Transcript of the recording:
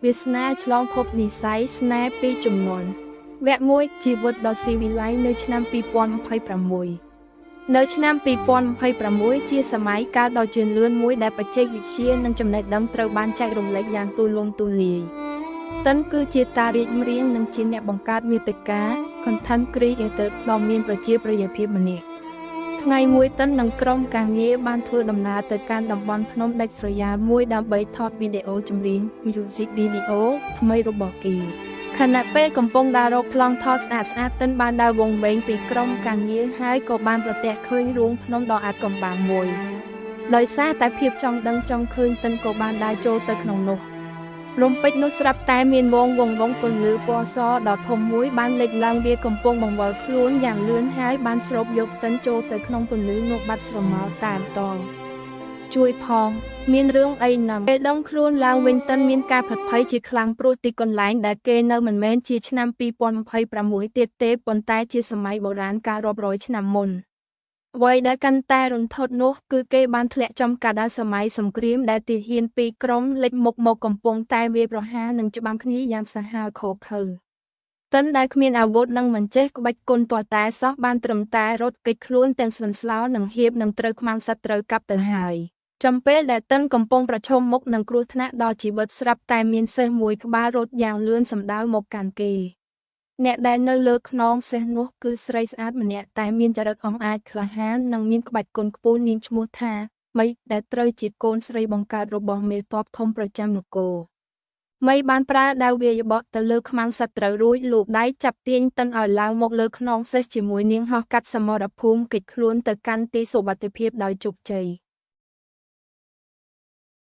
វាសនាឆ្លងភពនិស័យស្នេហ៍ពីជំនាន់វគ្គមួយជីវិតដ៏ស៊ីវិល័យនៅឆ្នាំ2026នៅឆ្នាំ2026ជាសម័យកាលដ៏ជឿនលឿនមួយដែលបច្ចេកវិទ្យានិងចំណេះដឹងត្រូវបានចែករំលែកយ៉ាងទូលំទូលាយតិនគឺជាតារាចម្រៀងនិងជាអ្នកបង្កើតមាតិកា Content Creator ដ៏មានប្រជាប្រិយភាពម្នាក់ថ្ងៃមួយតិននិងក្រុមការងារបានធ្វើដំណើរទៅកាន់តំបន់ភ្នំដាច់ស្រយាលមួយដើម្បីថតវីដេអូចម្រៀង Music Video ថ្មីរបស់គេខណៈពេលកំពុងដើររកប្លង់ថតស្អាតៗតិនបានដើរវង្វេងពីក្រុមការងារហើយក៏បានប្រទះឃើញរូងភ្នំដ៏អាថ៌កំបាំងមួយដោយសារតែភាពចង់ដឹងចង់ឃើញតិនក៏បានដើរចូលទៅក្នុងនោះលំពេចនោះស្រាប់តែមានវងពន្លឺពណ៌សដ៏ធំមួយបានលេចឡើងវាកំពុងបង្វិលខ្លួនយ៉ាងលឿនហើយបានស្រូបយកតិនចូលទៅក្នុងពន្លឺនោះបាត់ស្រមោលតាមតងជួយផងមានរឿងអីណាពេលដឹងខ្លួនឡើងវិញតិនមានការផិតភ័យជាខ្លាំងព្រោះទីកន្លែងដែលគេនៅមិនមែនជាឆ្នាំ2026ទៀតទេប៉ុន្តែជាសម័យបុរាណកាលរាប់រយឆ្នាំមុនអ្វីដែលកាន់តែរន្ធត់នោះគឺគេបានធ្លាក់ចំកាលដល់សម័យសង្គ្រាមដែលទាហានពីរក្រុមលេចមុខមកកំពុងតែវាយប្រហារនិងច្បាំងគ្នាយ៉ាងសាហាវឃោរឃៅតិនដែលគ្មានអាវុធនិងមិនចេះក្បាច់គុណទាល់តែសោះបានត្រឹមតែរត់គេចខ្លួនទាំងស្លន់ស្លោនិងហៀបនឹងត្រូវខ្មាំងសត្រូវកាប់ទៅហើយចំពេលដែលតិនកំពុងប្រឈមមុខនឹងគ្រោះថ្នាក់ដល់ជីវិតស្រាប់តែមានសេះមួយក្បាលរត់យ៉ាងលឿនសម្ដៅមកកាន់គេអ្នកដែលនៅលើខ្នងសេះនោះគឺស្រីស្អាតម្នាក់តែមានចរិតអង់អាចក្លាហាននិងមានក្បាច់គុណខ្ពស់នាងឈ្មោះថាមីដែលត្រូវជាកូនស្រីបង្កើតរបស់មេទ័ពធំប្រចាំនគរមីបានប្រើដាវវាយបកទៅលើខ្មាំងសត្រូវរួចលូបដៃចាប់ទាញតិនឲ្យឡើងមកលើខ្នងសេះជាមួយនាងហោះកាត់សមរភូមិគេចខ្លួនទៅកាន់ទីសុវត្ថិភាពដោយជោគជ័យ